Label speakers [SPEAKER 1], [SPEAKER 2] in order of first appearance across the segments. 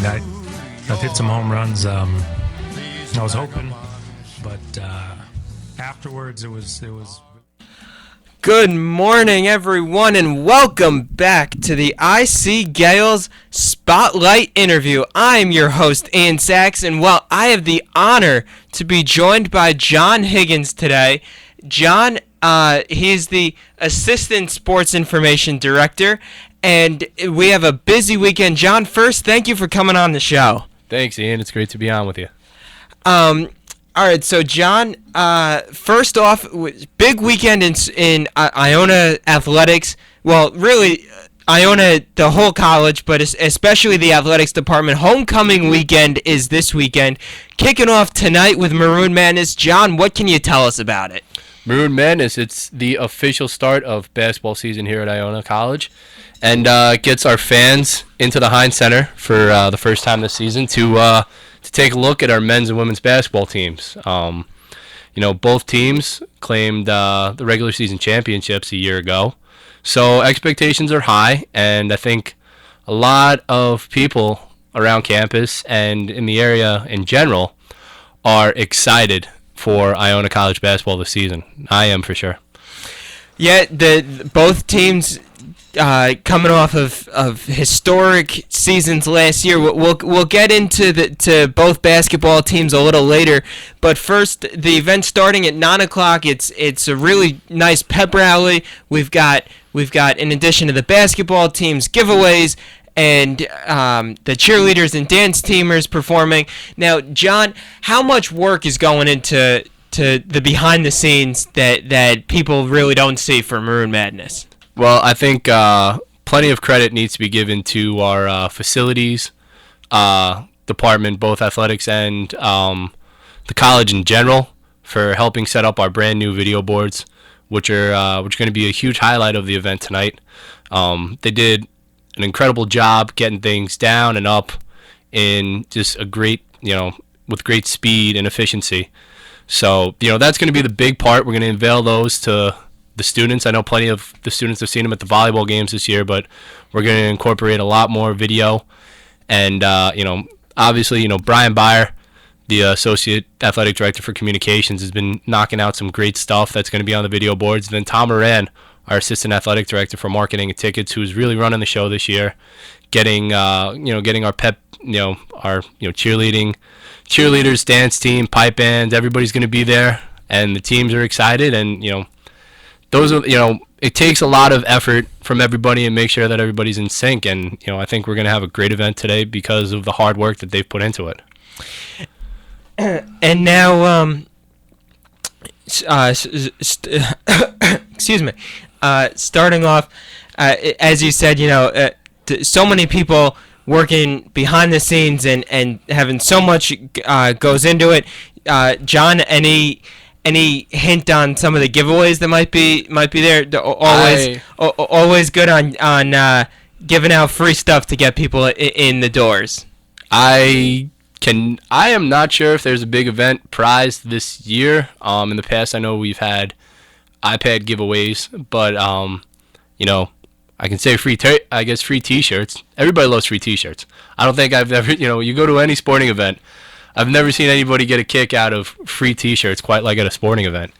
[SPEAKER 1] night. I've hit some home runs. I was hoping, but afterwards it was.
[SPEAKER 2] Good morning, everyone, and welcome back to the IC Gales Spotlight interview. I'm your host, Ian Sachs, and I have the honor to be joined by John Higgins today. John, he's the Assistant Sports Information Director, and we have a busy weekend. John, first, thank you for coming on the show.
[SPEAKER 3] Thanks, Ian. It's great to be on with you.
[SPEAKER 2] All right, so John, first off, big weekend in Iona athletics. Well, really, Iona, the whole college, but especially the athletics department. Homecoming weekend is this weekend, kicking off tonight with Maroon Madness. John, what can you tell us about it?
[SPEAKER 3] Maroon Madness, it's the official start of basketball season here at Iona College, and gets our fans into the Heinz Center for the first time this season to take a look at our men's and women's basketball teams. Both teams claimed the regular season championships a year ago, so expectations are high, and I think a lot of people around campus and in the area in general are excited for Iona College basketball this season. I am for sure.
[SPEAKER 2] Yeah, both teams coming off of historic seasons last year. We'll get into to both basketball teams a little later, but first, the event starting at 9 o'clock. It's a really nice pep rally. We've got in addition to the basketball teams, giveaways and the cheerleaders and dance teamers performing. Now, John, how much work is going into the behind the scenes that people really don't see for Maroon Madness?
[SPEAKER 3] Well, I think plenty of credit needs to be given to our facilities department, both athletics and the college in general, for helping set up our brand new video boards, which are going to be a huge highlight of the event tonight. They did an incredible job getting things down and up in just a great, with great speed and efficiency. So, that's going to be the big part. We're going to unveil those to the students. I know plenty of the students have seen them at the volleyball games this year, but we're going to incorporate a lot more video. And, obviously, Brian Byer, the Associate Athletic Director for Communications, has been knocking out some great stuff that's going to be on the video boards. And then Tom Moran, our Assistant Athletic Director for Marketing and Tickets, who's really running the show this year, getting our pep, our cheerleaders, dance team, pipe bands, everybody's going to be there, and the teams are excited, and, those are, it takes a lot of effort from everybody and make sure that everybody's in sync. And, I think we're going to have a great event today because of the hard work that they've put into it.
[SPEAKER 2] And now, excuse me, starting off, as you said, so many people working behind the scenes and having so much goes into it. John, any hint on some of the giveaways that might be there? Always good on giving out free stuff to get people in the doors.
[SPEAKER 3] I am not sure if there's a big event prize this year. In the past, I know we've had iPad giveaways, but I can say free T-shirts. Everybody loves free T-shirts. I don't think I've ever, you go to any sporting event, I've never seen anybody get a kick out of free T-shirts quite like at a sporting event.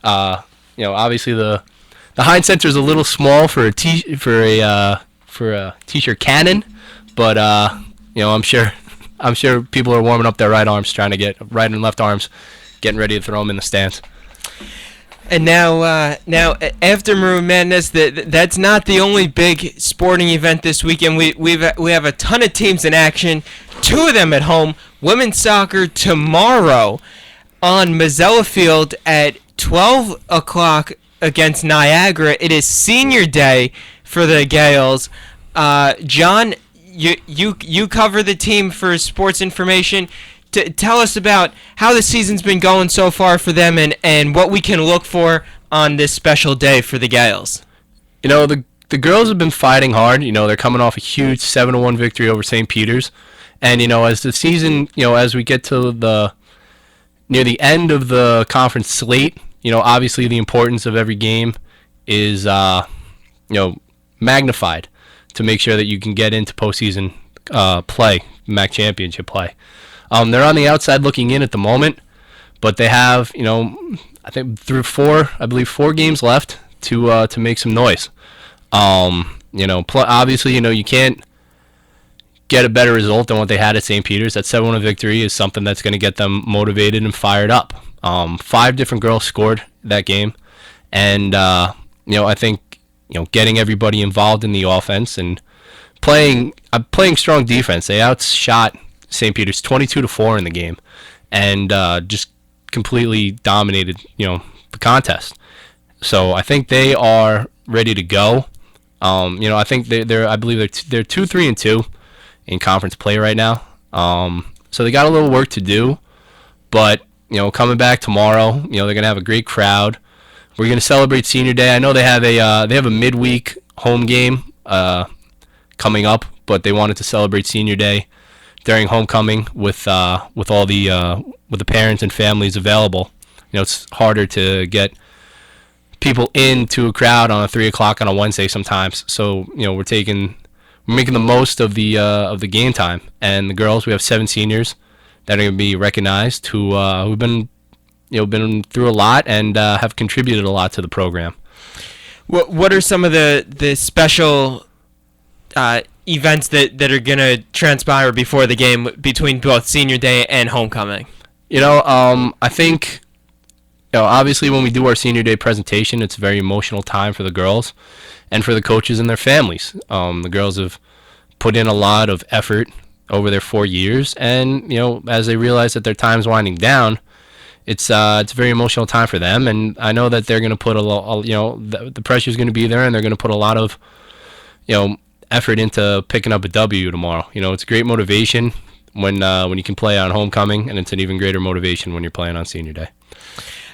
[SPEAKER 3] Obviously the Heinz Center is a little small for a T-shirt cannon, but I'm sure people are warming up their right and left arms, getting ready to throw them in the stands.
[SPEAKER 2] And now after Maroon Madness, that's not the only big sporting event this weekend. We have a ton of teams in action. Two of them at home. Women's soccer tomorrow on Mazzella Field at 12 o'clock against Niagara. It is senior day for the Gales. John, you cover the team for sports information. Tell us about how the season's been going so far for them and what we can look for on this special day for the Gales.
[SPEAKER 3] The girls have been fighting hard. They're coming off a huge 7-1 victory over St. Peter's. And, as the season, as we get to near the end of the conference slate, obviously the importance of every game is, magnified to make sure that you can get into postseason play, MAC championship play. They're on the outside looking in at the moment, but they have, I think through four games left to make some noise. Obviously, you can't get a better result than what they had at St. Peter's. That 7-1 victory is something that's going to get them motivated and fired up. 5 different girls scored that game, and I think getting everybody involved in the offense and playing strong defense. They outshot St. Peter's 22-4 in the game, and just completely dominated the contest. So I think they are ready to go. I think I believe they're 2-3-2 in conference play right now. So they got a little work to do, but coming back tomorrow, they're gonna have a great crowd. We're gonna celebrate Senior Day. I know they have a midweek home game coming up, but they wanted to celebrate Senior Day during homecoming with all the parents and families available. It's harder to get people into a crowd on a 3 o'clock on a Wednesday sometimes. So we're making the most of the game time. And the girls, we have 7 seniors that are going to be recognized who've been through a lot and have contributed a lot to the program.
[SPEAKER 2] What are some of the special events that are going to transpire before the game between both Senior Day and homecoming?
[SPEAKER 3] I think obviously when we do our Senior Day presentation, it's a very emotional time for the girls and for the coaches and their families. The girls have put in a lot of effort over their 4 years, and as they realize that their time's winding down, it's a very emotional time for them. And I know that they're going to put the pressure's going to be there, and they're going to put a lot of effort into picking up a W tomorrow. It's a great motivation when you can play on homecoming, and it's an even greater motivation when you're playing on Senior Day.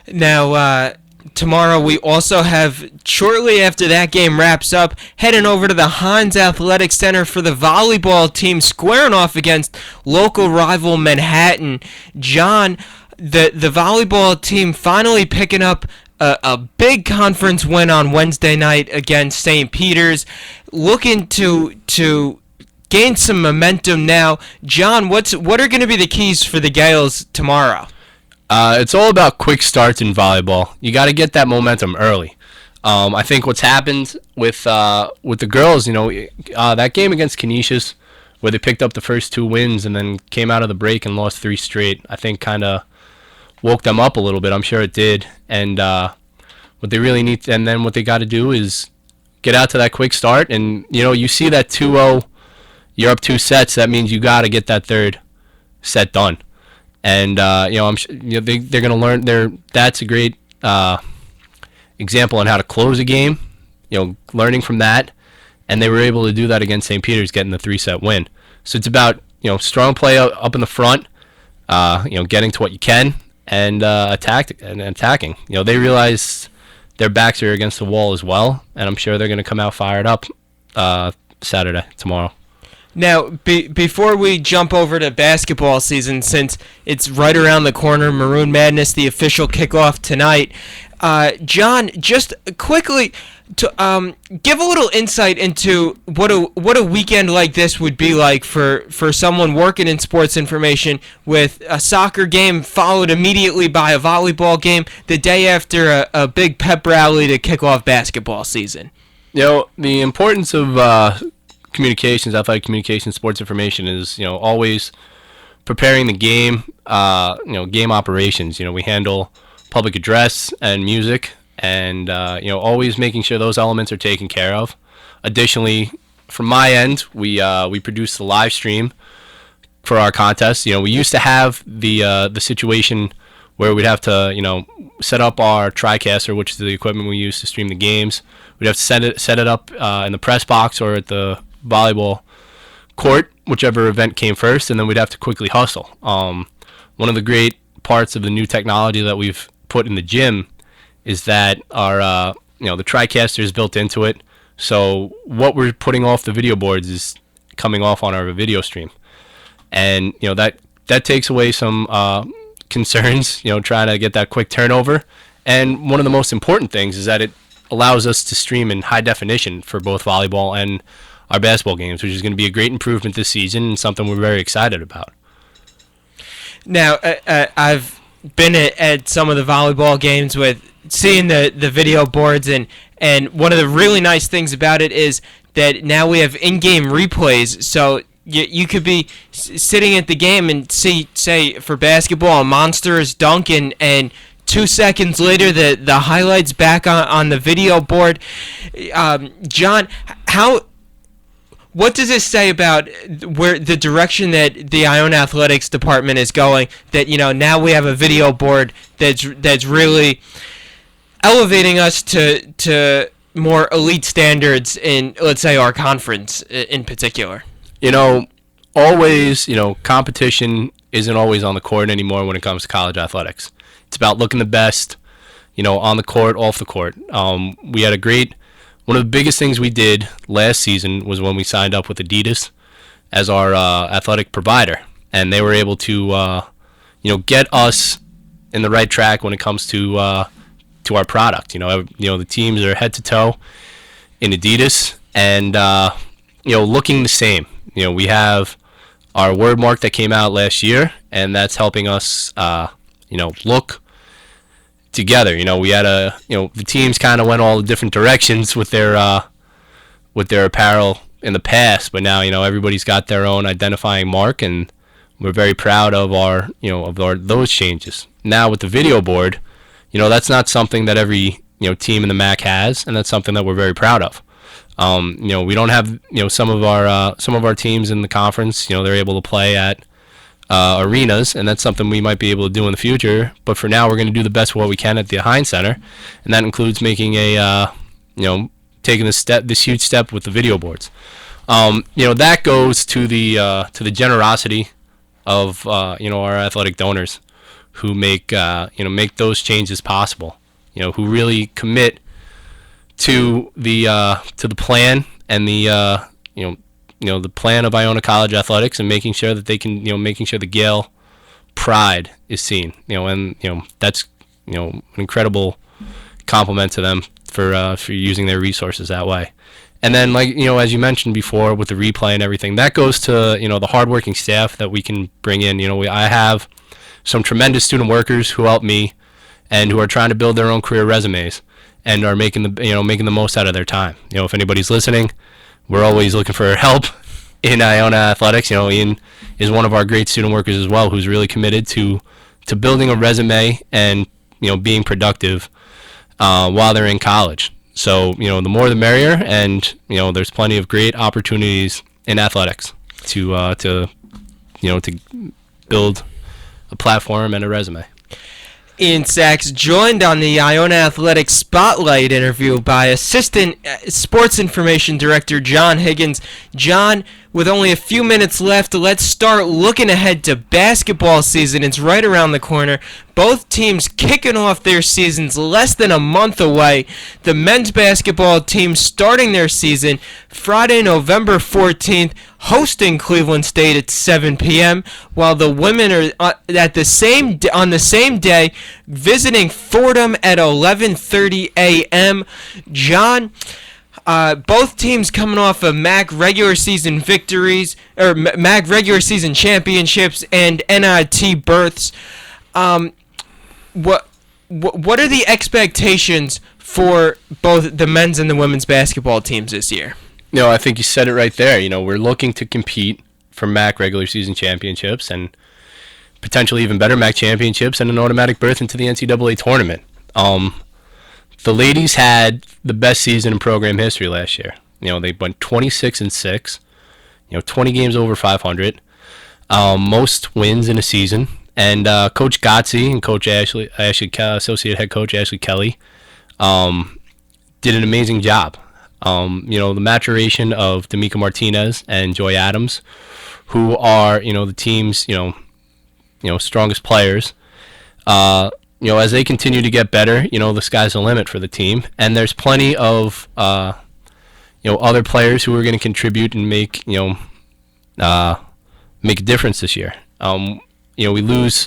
[SPEAKER 2] Now, tomorrow we also have, shortly after that game wraps up, heading over to the Hines Athletic Center for the volleyball team squaring off against local rival Manhattan. John, the volleyball team finally picking up a big conference win on Wednesday night against St. Peter's, looking to gain some momentum now. John, what are going to be the keys for the Gales tomorrow?
[SPEAKER 3] It's all about quick starts in volleyball. You got to get that momentum early. I think what's happened with the girls, that game against Canisius, where they picked up the first 2 wins and then came out of the break and lost 3 straight, I think kind of woke them up a little bit. I'm sure it did. And what they really need, and then what they got to do is get out to that quick start. And you see that 2-0, you're up 2 sets. That means you got to get that 3rd set done. And I'm sure they're going to learn. That's a great example on how to close a game. Learning from that, and they were able to do that against St. Peter's, getting the 3-set win. So it's about strong play up in the front, getting to what you can, and attacking. They realize their backs are against the wall as well, and I'm sure they're going to come out fired up tomorrow.
[SPEAKER 2] Now, before we jump over to basketball season, since it's right around the corner, Maroon Madness, the official kickoff tonight, John, just quickly to give a little insight into what a weekend like this would be like for someone working in sports information, with a soccer game followed immediately by a volleyball game the day after a big pep rally to kick off basketball season.
[SPEAKER 3] The importance of communications, athletic communications, sports information is always preparing the game, game operations. We handle public address and music, and always making sure those elements are taken care of. Additionally, from my end, we produce the live stream for our contest. We used to have the situation where we'd have to set up our TriCaster, which is the equipment we use to stream the games. We'd have to set it up in the press box or at the volleyball court, whichever event came first, and then we'd have to quickly hustle. One of the great parts of the new technology that we've put in the gym is that our the TriCaster is built into it, so what we're putting off the video boards is coming off on our video stream, and that takes away some concerns, trying to get that quick turnover. And one of the most important things is that it allows us to stream in high definition for both volleyball and our basketball games, which is going to be a great improvement this season and something we're very excited about.
[SPEAKER 2] Now, I've been at some of the volleyball games with seeing the video boards, and one of the really nice things about it is that now we have in-game replays, so you could be sitting at the game and see, say, for basketball, a monstrous dunk, and 2 seconds later, the highlights back on the video board. John, what does this say about where the direction that the Iona Athletics department is going? That now we have a video board that's really elevating us to more elite standards in, let's say, our conference in particular.
[SPEAKER 3] Always, competition isn't always on the court anymore when it comes to college athletics. It's about looking the best, on the court, off the court. We had one of the biggest things we did last season was when we signed up with Adidas as our athletic provider, and they were able to, get us in the right track when it comes to our product. The teams are head to toe in Adidas, and looking the same. We have our word mark that came out last year, and that's helping us, look together. We had the teams kind of went all the different directions with their apparel in the past, but now everybody's got their own identifying mark, and we're very proud of those changes. Now with the video board, that's not something that every team in the MAC has, and that's something that we're very proud of. We don't have some of our teams in the conference. They're able to play at arenas, and that's something we might be able to do in the future. But for now, we're going to do the best what we can at the Heinz Center, and that includes making taking this huge step with the video boards. That goes to the generosity of our athletic donors who make those changes possible. Who really commit to the plan and the plan of Iona College Athletics, and making sure that they can making sure the Gale pride is seen. And that's an incredible compliment to them for using their resources that way. And then, as you mentioned before, with the replay and everything, that goes to the hardworking staff that we can bring in. I have some tremendous student workers who help me and who are trying to build their own career resumes and are making the most out of their time. If anybody's listening, we're always looking for help in Iona Athletics. Ian is one of our great student workers as well, who's really committed to building a resume and being productive while they're in college. So the more the merrier, and there's plenty of great opportunities in athletics to build a platform and a resume.
[SPEAKER 2] Ian Sachs joined on the Iona Athletics Spotlight interview by Assistant Sports Information Director John Higgins. John, with only a few minutes left, let's start looking ahead to basketball season. It's right around the corner. Both teams kicking off their seasons less than a month away. The men's basketball team starting their season Friday, November 14th, hosting Cleveland State at 7 p.m., while the women are on the same day visiting Fordham at 11:30 a.m. John, both teams coming off of MAC regular season victories, or MAC regular season championships and NIT berths. What are the expectations for both the men's and the women's basketball teams this year?
[SPEAKER 3] I think you said it right there. We're looking to compete for MAC regular season championships and potentially even better MAC championships and an automatic berth into the NCAA tournament. The ladies had the best season in program history last year. They went 26-6, 20 games over 500, most wins in a season. And Coach Gotze and Coach Ashley, Associate Head Coach Ashley Kelly, did an amazing job. The maturation of D'Amica Martinez and Joy Adams, who are the team's strongest players. As they continue to get better, the sky's the limit for the team, and there's plenty of other players who are going to contribute and make a difference this year. We lose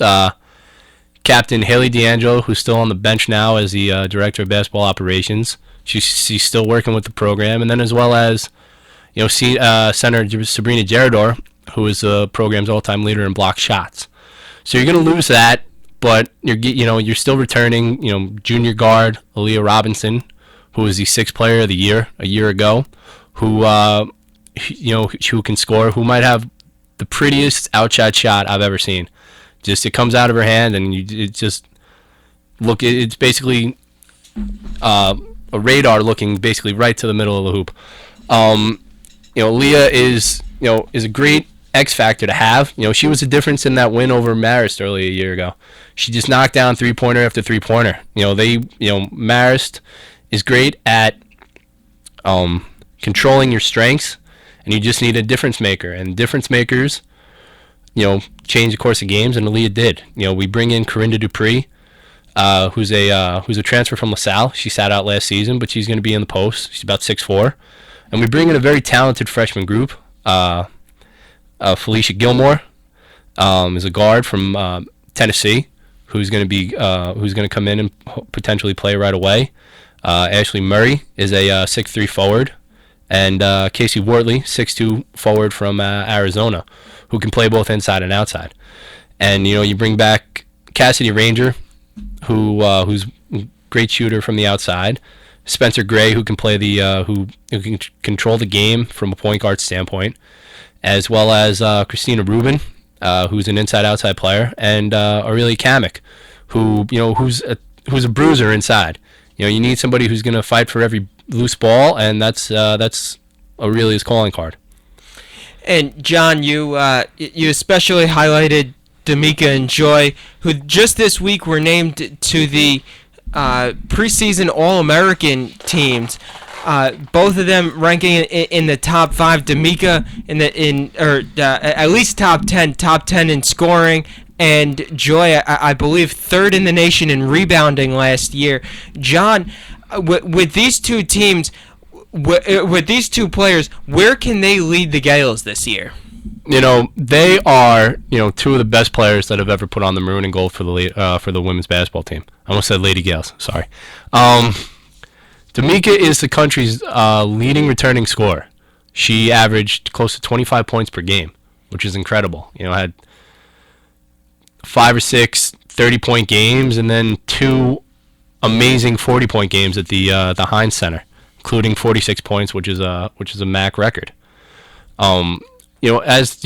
[SPEAKER 3] Captain Haley D'Angelo, who's still on the bench now as the Director of Basketball Operations. She's still working with the program, and then as well as Center Sabrina Gerador, who is the program's all-time leader in block shots. So you're going to lose that, but you're still returning, junior guard Aaliyah Robinson, who was the 6th player of the year a year ago, who can score, who might have the prettiest outshot shot I've ever seen. Just it comes out of her hand, and it's basically a radar looking basically right to the middle of the hoop. Leah is a great X factor to have. She was a difference in that win over Marist early a year ago. She just knocked down 3-pointer after 3-pointer. Marist is great at controlling your strengths, and you just need a difference maker. And difference makers, change the course of games, and Aaliyah did. We bring in Corinda Dupree, who's a transfer from LaSalle. She sat out last season, but she's going to be in the post. She's about 6'4", and we bring in a very talented freshman group. Felicia Gilmore is a guard from Tennessee, who's going to come in and potentially play right away. Ashley Murray is a 6'3" forward, and Casey Wortley, 6'2" forward from Arizona, who can play both inside and outside. And you bring back Cassidy Ranger, who's a great shooter from the outside. Spencer Gray, who can play who can control the game from a point guard standpoint, as well as Christina Rubin, who's an inside-outside player, and Aurelia Kamek, who's a bruiser inside. You need somebody who's going to fight for every loose ball, and that's Aurelia's calling card.
[SPEAKER 2] And John, you especially highlighted D'Amica and Joy, who just this week were named to the preseason All-American teams. Both of them ranking in the top 5. D'Amica at least top 10 in scoring, and Joy, I believe, 3rd in the nation in rebounding last year. John, with these two teams, with these two players, where can they lead the Gales this year?
[SPEAKER 3] They are, two of the best players that have ever put on the maroon and gold for the women's basketball team. I almost said Lady Gales. Sorry. D'Amica is the country's leading returning scorer. She averaged close to 25 points per game, which is incredible. Had 5 or 6 30-point games, and then 2 amazing 40-point games at the Heinz Center, including 46 points, which is a MAC record. D'Amica's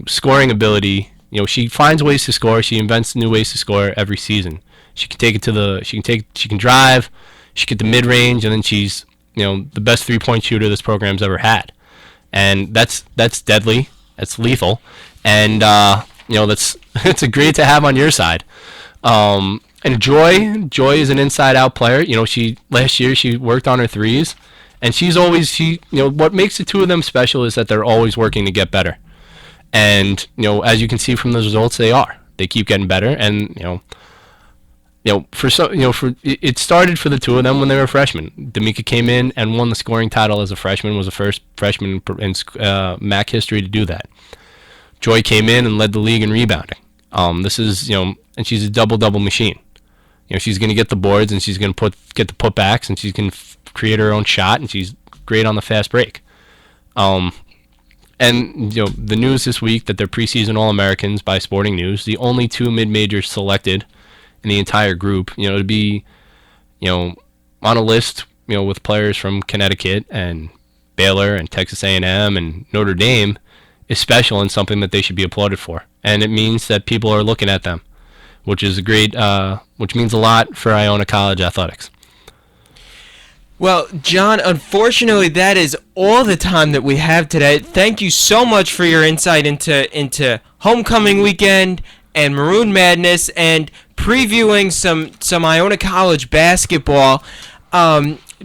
[SPEAKER 3] scoring ability, she finds ways to score. She invents new ways to score every season. She can take it she can drive, she can get the mid-range, and then she's the best 3-point shooter this program's ever had. And that's deadly. That's lethal. And it's a great to have on your side. And Joy is an inside-out player. Last year she worked on her threes, and what makes the two of them special is that they're always working to get better. And as you can see from the results, they keep getting better. And it started for the two of them when they were freshmen. D'Amica came in and won the scoring title as a freshman, was the first freshman in MAC history to do that. Joy came in and led the league in rebounding. And she's a double-double machine. She's going to get the boards, and she's going to get the putbacks, and she's going to create her own shot, and she's great on the fast break. And the news this week that they're preseason All-Americans by Sporting News, the only 2 mid-majors selected in the entire group, to be, on a list, with players from Connecticut and Baylor and Texas A&M and Notre Dame, is special and something that they should be applauded for. And it means that people are looking at them, which is which means a lot for Iona College athletics.
[SPEAKER 2] Well, John, unfortunately, that is all the time that we have today. Thank you so much for your insight into homecoming weekend and Maroon Madness and previewing some Iona College basketball.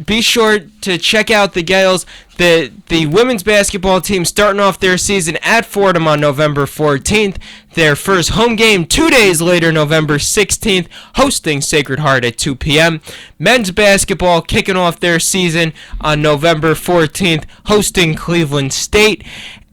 [SPEAKER 2] Be sure to check out the Gales. The women's basketball team starting off their season at Fordham on November 14th. Their first home game 2 days later, November 16th, hosting Sacred Heart at 2 p.m. Men's basketball kicking off their season on November 14th, hosting Cleveland State.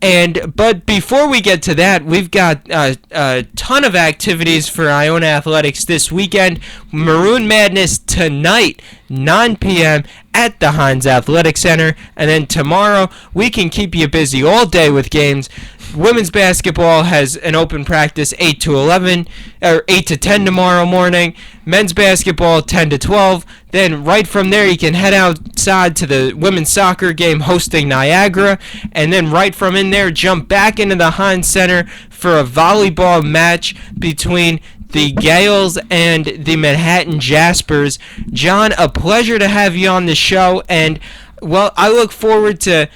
[SPEAKER 2] But before we get to that, we've got a ton of activities for Iona Athletics this weekend. Maroon Madness tonight, 9 p.m. at the Heinz Athletic Center. And then tomorrow, we can keep you busy all day with games. Women's basketball has an open practice 8 to 11, or 8 to 10 tomorrow morning. Men's basketball 10 to 12. Then right from there, you can head outside to the women's soccer game hosting Niagara. And then right from in there, jump back into the Heinz Center for a volleyball match between the Gales and the Manhattan Jaspers. John, a pleasure to have you on the show. And, well, I look forward to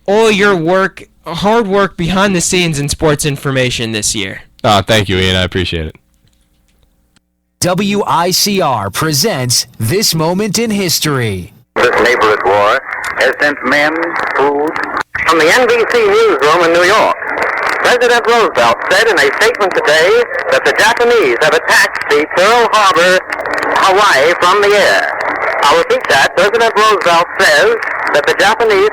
[SPEAKER 2] all your work, hard work behind the scenes in sports information this year.
[SPEAKER 3] Thank you, Ian. I appreciate it.
[SPEAKER 4] WICR presents This Moment in History.
[SPEAKER 5] This neighborhood war has sent men, food. From the NBC newsroom in New York, President Roosevelt said in a statement today that the Japanese have attacked the Pearl Harbor, Hawaii, from the air. I'll repeat that. President Roosevelt says that the Japanese